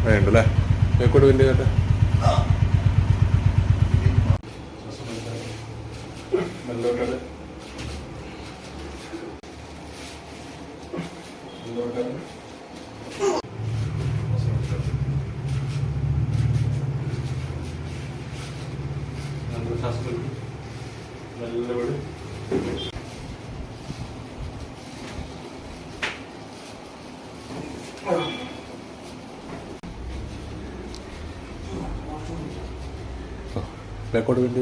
വേണ്ടല്ലേ കേക്കോട്ട് വലിയ കേട്ടെ മെല്ലോട്ടത് മെല്ലോട്ടത് ശ്വാസം നല്ലപോലെ ബാക്കോട്ട് വേണ്ടി